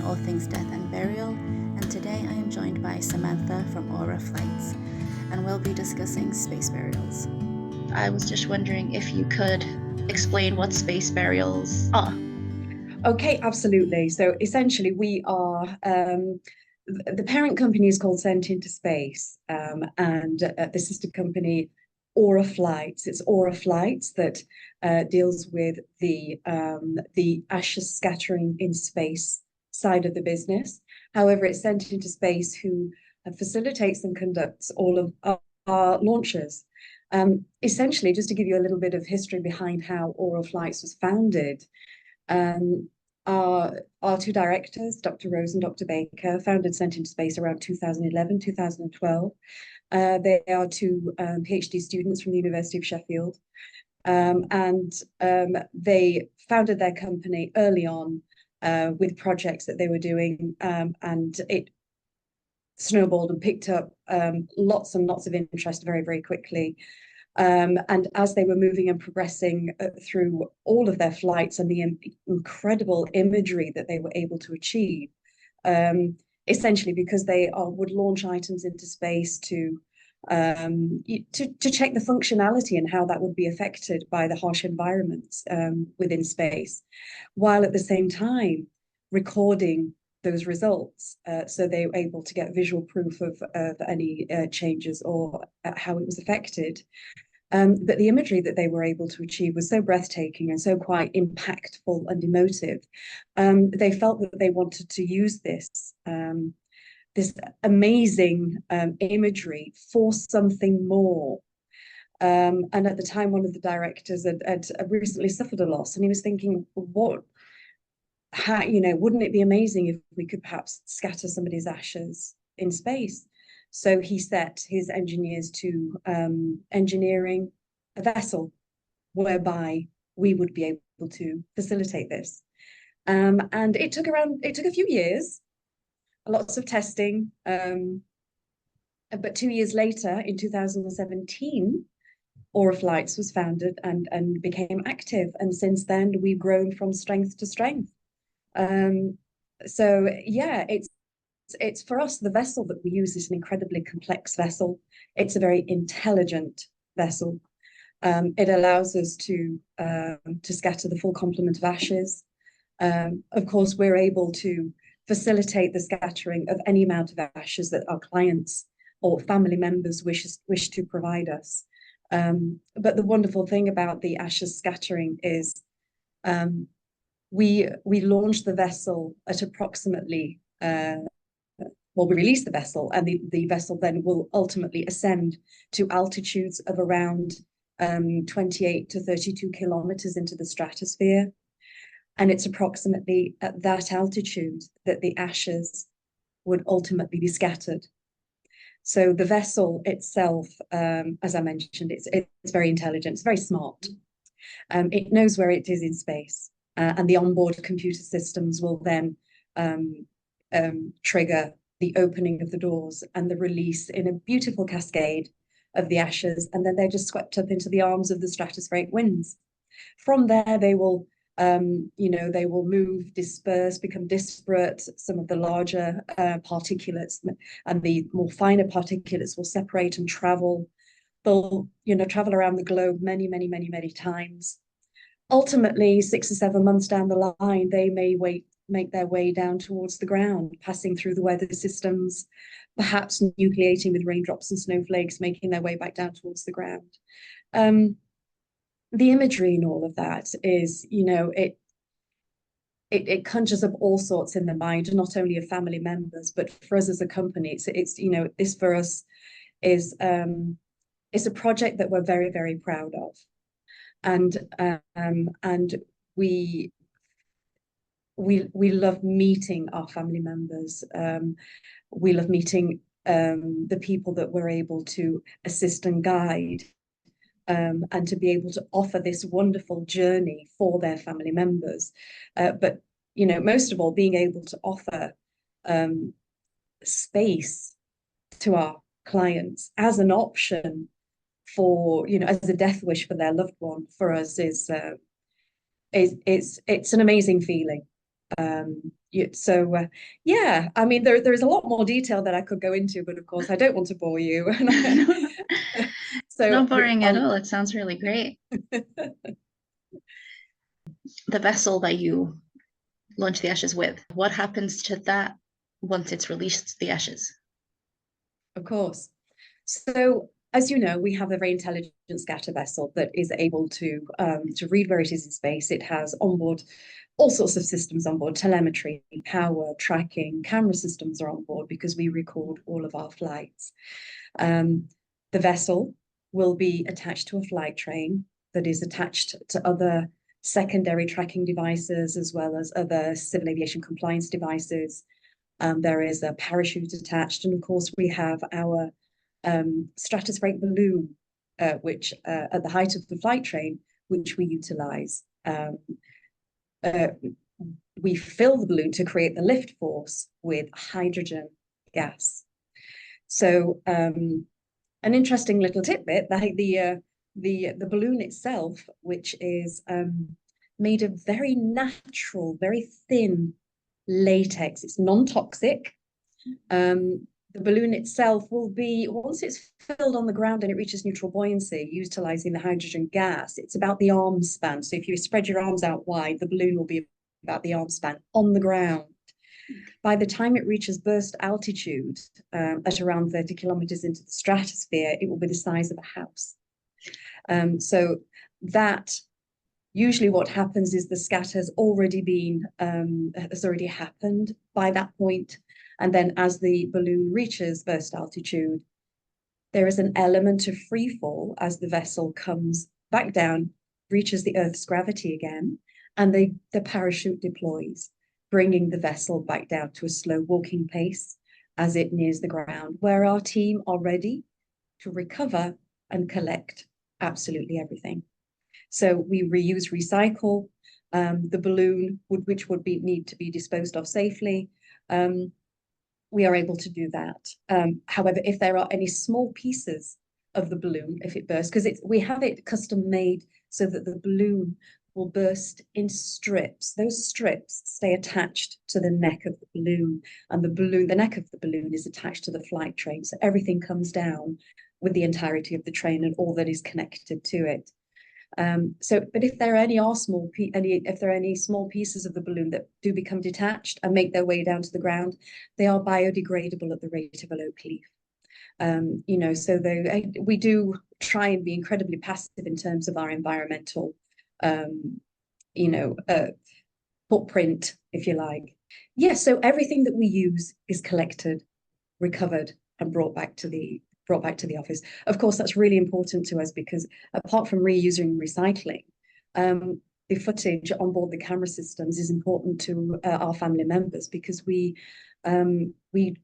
all things death and burial, and today I am joined by Samantha from Aura Flights, and we'll be discussing space burials. I was just wondering if you could explain what space burials are. Okay, absolutely. So essentially, we are the parent company is called Sent Into Space, and the sister company Aura Flights. It's Aura Flights that deals with the ashes scattering in space side of the business. However, it's Sent Into Space who facilitates and conducts all of our launches. Essentially, just to give you a little bit of history behind how Aura Flights was founded. Um, our two directors, Dr. Rose and Dr. Baker, founded Sent Into Space around 2011, 2012. They are two PhD students from the University of Sheffield. And they founded their company early on with projects that they were doing, and it snowballed and picked up lots and lots of interest very, very quickly. And as they were moving and progressing through all of their flights and the incredible imagery that they were able to achieve, essentially because they would launch items into space to check the functionality and how that would be affected by the harsh environments within space, while at the same time recording those results. So they were able to get visual proof of any changes or how it was affected. But the imagery that they were able to achieve was so breathtaking and so quite impactful and emotive. They felt that they wanted to use this amazing imagery for something more. And at the time, one of the directors had recently suffered a loss, and he was thinking, wouldn't it be amazing if we could perhaps scatter somebody's ashes in space? So he set his engineers to engineering a vessel whereby we would be able to facilitate this. And it took a few years, lots of testing. But 2 years later, in 2017, Aura Flights was founded and became active. And since then, we've grown from strength to strength. So yeah, it's for us, the vessel that we use is an incredibly complex vessel. It's a very intelligent vessel. It allows us to scatter the full complement of ashes. Of course, we're able to facilitate the scattering of any amount of ashes that our clients or family members wish to provide us. But the wonderful thing about the ashes scattering is we launch the vessel at approximately we release the vessel, and the vessel then will ultimately ascend to altitudes of around 28 to 32 kilometers into the stratosphere. And it's approximately at that altitude that the ashes would ultimately be scattered. So the vessel itself, as I mentioned, it's very intelligent, it's very smart. It knows where it is in space, and the onboard computer systems will then trigger the opening of the doors and the release in a beautiful cascade of the ashes, and then they're just swept up into the arms of the stratospheric winds. From there, they will move, disperse, become disparate. Some of the larger particulates and the more finer particulates will separate and travel. They'll, travel around the globe many, many, many, many times. Ultimately, 6 or 7 months down the line, they may make their way down towards the ground, passing through the weather systems, perhaps nucleating with raindrops and snowflakes, making their way back down towards the ground. The imagery in all of that is, it conjures up all sorts in the mind, not only of family members, but for us as a company. It's this for us is it's a project that we're very, very proud of. And we love meeting our family members. We love meeting the people that we're able to assist and guide, and to be able to offer this wonderful journey for their family members. But most of all, being able to offer space to our clients as an option for, as a death wish for their loved one, for us is it's an amazing feeling. Yeah, I mean, there's a lot more detail that I could go into, but of course I don't want to bore you. It's So not boring at all. It sounds really great. The vessel that you launch the ashes with, what happens to that once it's released the ashes? Of course. So, as you know, we have a very intelligent scatter vessel that is able to read where it is in space. It has onboard all sorts of systems on board: telemetry, power, tracking, camera systems are on board because we record all of our flights. The vessel will be attached to a flight train that is attached to other secondary tracking devices as well as other civil aviation compliance devices. There is a parachute attached, and of course we have our stratospheric balloon, which at the height of the flight train, which we utilize. We fill the balloon to create the lift force with hydrogen gas. So an interesting little tidbit, like the balloon itself, which is made of very natural, very thin latex. It's non-toxic. The balloon itself will be, once it's filled on the ground and it reaches neutral buoyancy, utilizing the hydrogen gas, it's about the arm span. So if you spread your arms out wide, the balloon will be about the arm span on the ground. By the time it reaches burst altitude at around 30 kilometers into the stratosphere, it will be the size of a house. So that usually what happens is the scatter has already happened by that point. And then as the balloon reaches burst altitude, there is an element of free fall as the vessel comes back down, reaches the Earth's gravity again, and the parachute deploys, bringing the vessel back down to a slow walking pace as it nears the ground, where our team are ready to recover and collect absolutely everything. So we reuse, recycle the balloon, which would need to be disposed of safely. We are able to do that. However, if there are any small pieces of the balloon, if it bursts, because we have it custom made so that the balloon will burst in strips. Those strips stay attached to the neck of the balloon, and the neck of the balloon is attached to the flight train. So everything comes down with the entirety of the train and all that is connected to it. But if there are any small pieces of the balloon that do become detached and make their way down to the ground, they are biodegradable at the rate of a low leaf. So we do try and be incredibly passive in terms of our environmental, footprint, if you like. Yes, so everything that we use is collected, recovered, and brought back to the office. Of course, that's really important to us because apart from reusing and recycling, the footage on board the camera systems is important to our family members because we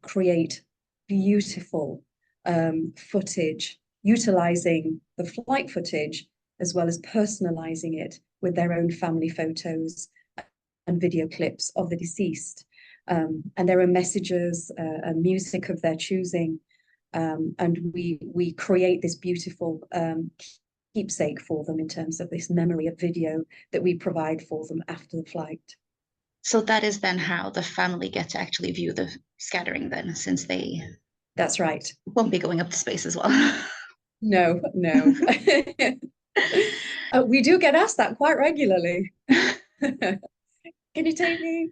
create beautiful footage utilizing the flight footage as well as personalizing it with their own family photos and video clips of the deceased. And there are messages and music of their choosing. And we create this beautiful keepsake for them in terms of this memory of video that we provide for them after the flight. So that is then how the family get to actually view the scattering then, since they That's right. won't be going up to space as well. No. We do get asked that quite regularly. Can you take me?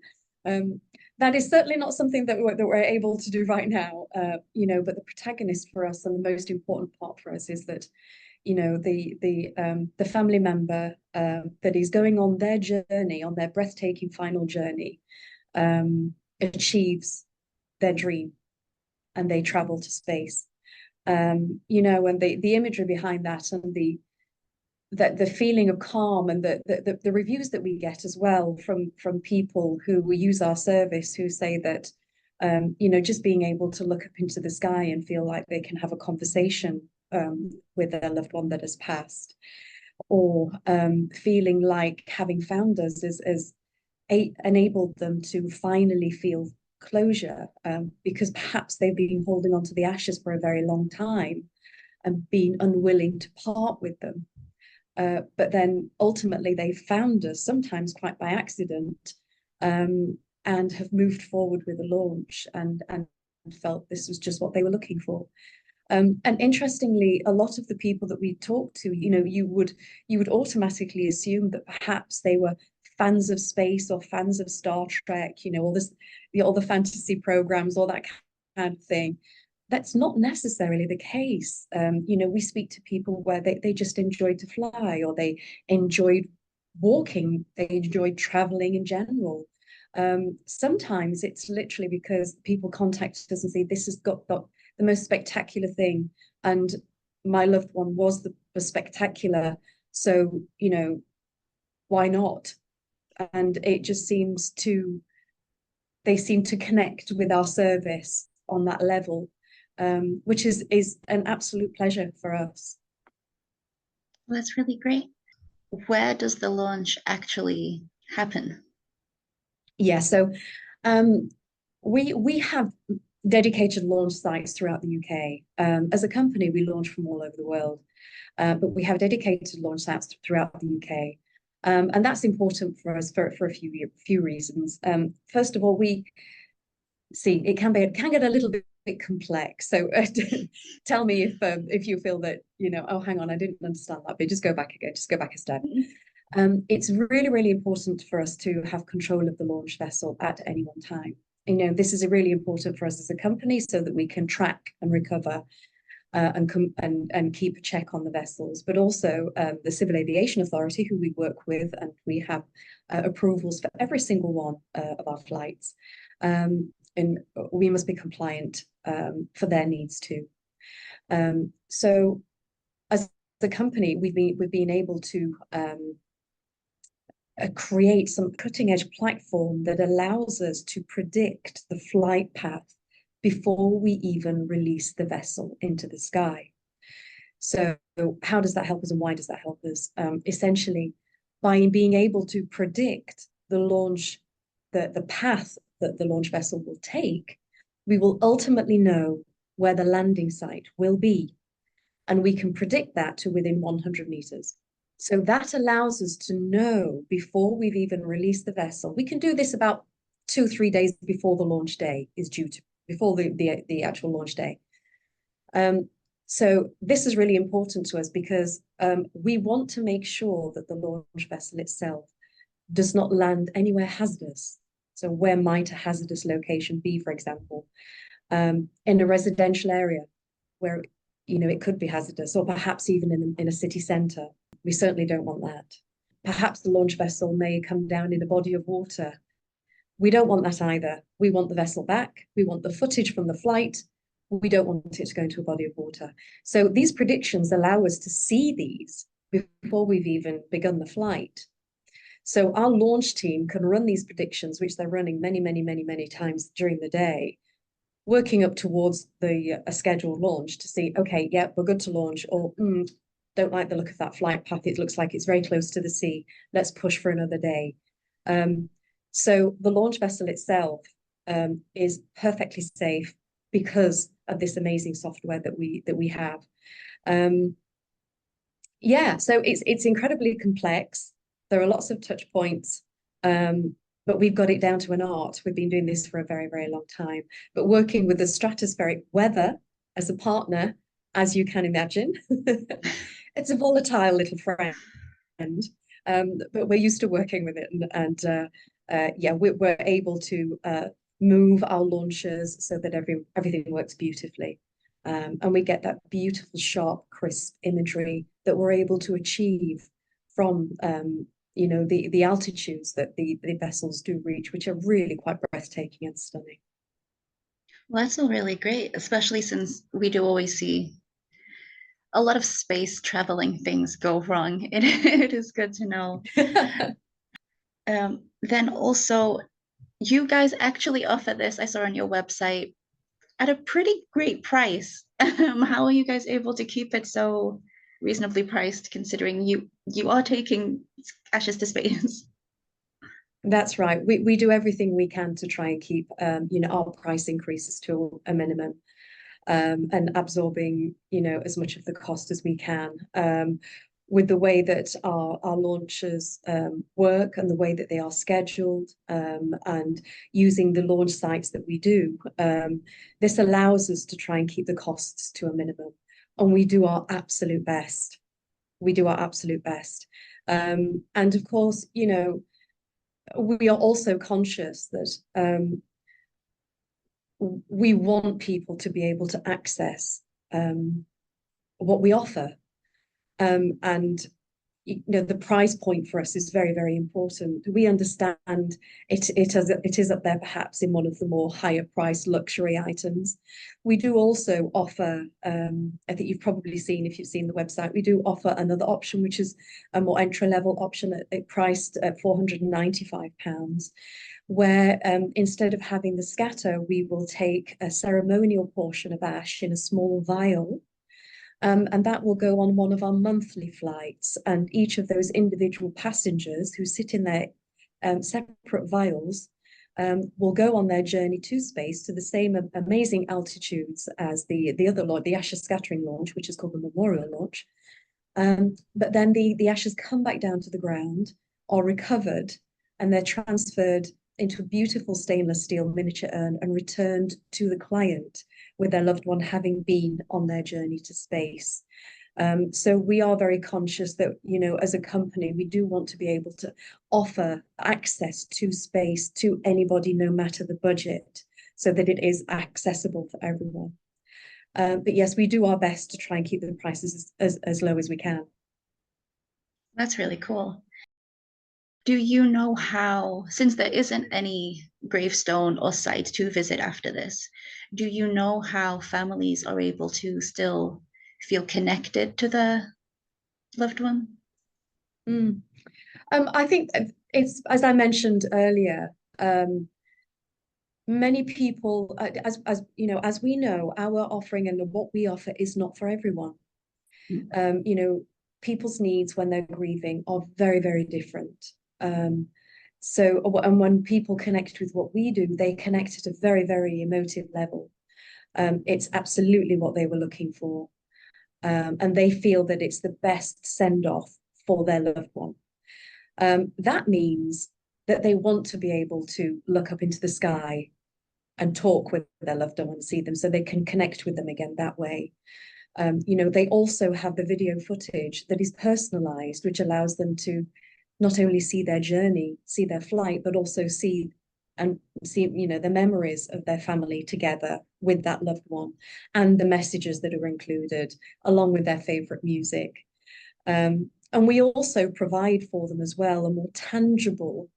That is certainly not something that we're able to do right now, but the protagonist for us and the most important part for us is that, the family member that is going on their journey, on their breathtaking final journey, achieves their dream and they travel to space. And the imagery behind that and the feeling of calm and the reviews that we get as well from people who use our service who say that just being able to look up into the sky and feel like they can have a conversation with their loved one that has passed, or feeling like having found us has enabled them to finally feel closure, because perhaps they've been holding on to the ashes for a very long time and been unwilling to part with them. But then ultimately they found us, sometimes quite by accident, and have moved forward with the launch and felt this was just what they were looking for. And interestingly, a lot of the people that we talked to, you would automatically assume that perhaps they were fans of space or fans of Star Trek, all the fantasy programs, all that kind of thing. That's not necessarily the case. We speak to people where they just enjoyed to fly, or they enjoyed walking, they enjoyed traveling in general. Sometimes it's literally because people contact us and say, this has got the most spectacular thing, and my loved one was the spectacular, so why not? And it just they seem to connect with our service on that level, which is an absolute pleasure for us. Well, that's really great. Where does the launch actually happen? Yeah, so we have dedicated launch sites throughout the UK. As a company, we launch from all over the world, but we have dedicated launch sites throughout the UK. And that's important for us for a few reasons. First of all, it can get a little bit complex. So tell me if you feel that, oh, hang on, I didn't understand that bit. Just go back again, just go back a step. It's really, really important for us to have control of the launch vessel at any one time. This is really important for us as a company so that we can track and recover and keep a check on the vessels, but also the Civil Aviation Authority, who we work with, and we have approvals for every single one of our flights. And we must be compliant for their needs too. So as a company, we've been able to create some cutting edge platform that allows us to predict the flight path before we even release the vessel into the sky. So how does that help us, and why does that help us? Essentially, by being able to predict the path that the launch vessel will take, we will ultimately know where the landing site will be. And we can predict that to within 100 meters. So that allows us to know before we've even released the vessel. We can do this about 2-3 days before the launch day is due to, before the actual launch day. So this is really important to us because we want to make sure that the launch vessel itself does not land anywhere hazardous. So where might a hazardous location be, for example, in a residential area where it could be hazardous, or perhaps even in a city centre. We certainly don't want that. Perhaps the launch vessel may come down in a body of water. We don't want that either. We want the vessel back. We want the footage from the flight. We don't want it to go into a body of water. So these predictions allow us to see these before we've even begun the flight. So our launch team can run these predictions, which they're running many, many, many, many times during the day, working up towards a scheduled launch to see, okay, yeah, we're good to launch, or don't like the look of that flight path. It looks like it's very close to the sea. Let's push for another day. So the launch vessel itself is perfectly safe because of this amazing software that we have. Yeah, so it's incredibly complex. There are lots of touch points, but we've got it down to an art. We've been doing this for a very, very long time. But working with the stratospheric weather as a partner, as you can imagine, it's a volatile little friend, but we're used to working with it. And yeah, we're able to move our launchers so that everything works beautifully. And we get that beautiful, sharp, crisp imagery that we're able to achieve from the altitudes that the vessels do reach, which are really quite breathtaking and stunning. Well, that's all really great, especially since we do always see a lot of space traveling things go wrong. It is good to know. Then also, you guys actually offer this, I saw on your website, at a pretty great price. How are you guys able to keep it so reasonably priced, considering you are taking ashes to space? That's right. We do everything we can to try and keep our price increases to a minimum, and absorbing as much of the cost as we can. with the way that our launches work and the way that they are scheduled, and using the launch sites that we do, this allows us to try and keep the costs to a minimum. And we do our absolute best. We do our absolute best. And of course, you know, we are also conscious that we want people to be able to access what we offer. And you know, the price point for us is very, very important. We understand it is up there perhaps in one of the more higher priced luxury items. We do also offer, I think you've probably seen, if you've seen the website, we do offer another option, which is a more entry-level option priced at £495, where instead of having the scatter, we will take a ceremonial portion of ash in a small vial. And that will go on one of our monthly flights. And each of those individual passengers who sit in their separate vials will go on their journey to space to the same amazing altitudes as the other launch, the Ashes scattering launch, which is called the Memorial launch. But then the ashes come back down to the ground, are recovered, and they're transferred into a beautiful stainless steel miniature urn and returned to the client with their loved one having been on their journey to space. So we are very conscious that, you know, as a company, we do want to be able to offer access to space to anybody, no matter the budget, so that it is accessible for everyone. But yes, we do our best to try and keep the prices as low as we can. That's really cool. Do you know how, since there isn't any gravestone or site to visit after this, do you know how families are able to still feel connected to the loved one? I think it's, as I mentioned earlier, many people, as you know, as we know, our offering and what we offer is not for everyone. You know, people's needs when they're grieving are very, very different. So, and when people connect with what we do, they connect at a very, very emotive level. It's absolutely what they were looking for. And they feel that it's the best send-off for their loved one. That means that they want to be able to look up into the sky and talk with their loved one and see them, so they can connect with them again that way. You know, they also have the video footage that is personalized, which allows them to not only see their journey, see their flight, but also see, you know, the memories of their family together with that loved one, and the messages that are included, along with their favorite music. And we also provide for them as well a more tangible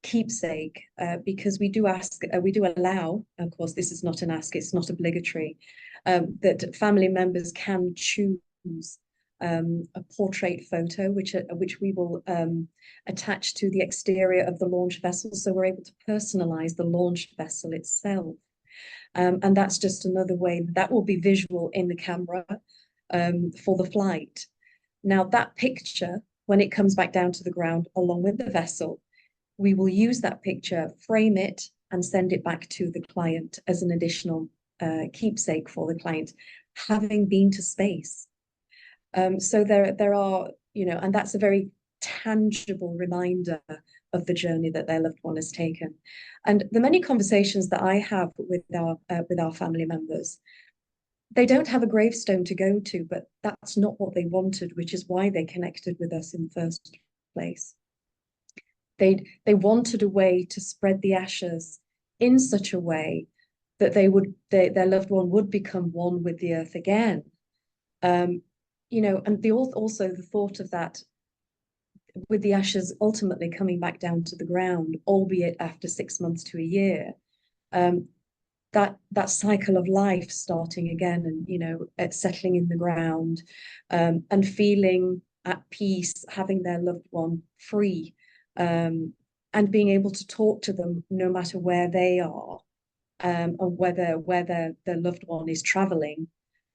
keepsake, because we do allow, of course, this is not an ask, it's not obligatory, that family members can choose a portrait photo, which we will attach to the exterior of the launch vessel, so we're able to personalize the launch vessel itself. And that's just another way that will be visual in the camera for the flight. Now, that picture, when it comes back down to the ground along with the vessel, we will use that picture, frame it, and send it back to the client as an additional keepsake for the client, having been to space. So there are, you know, and that's a very tangible reminder of the journey that their loved one has taken. And the many conversations that I have with our family members, they don't have a gravestone to go to, but that's not what they wanted, which is why they connected with us in the first place. They wanted a way to spread the ashes in such a way that their loved one would become one with the earth again. You know, and also the thought of that, with the ashes ultimately coming back down to the ground, albeit after 6 months to a year, that cycle of life starting again, and, you know, settling in the ground, and feeling at peace, having their loved one free, and being able to talk to them no matter where they are, and where their loved one is traveling.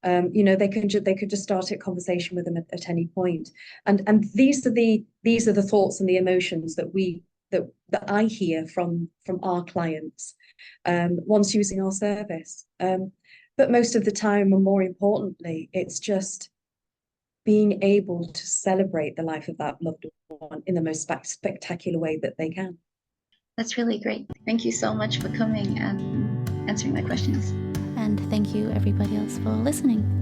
You know, they could just start a conversation with them at any point. And these are the thoughts and the emotions that I hear from our clients once using our service. But most of the time, and more importantly, it's just being able to celebrate the life of that loved one in the most spectacular way that they can. That's really great. Thank you so much for coming and answering my questions. And thank you everybody else for listening.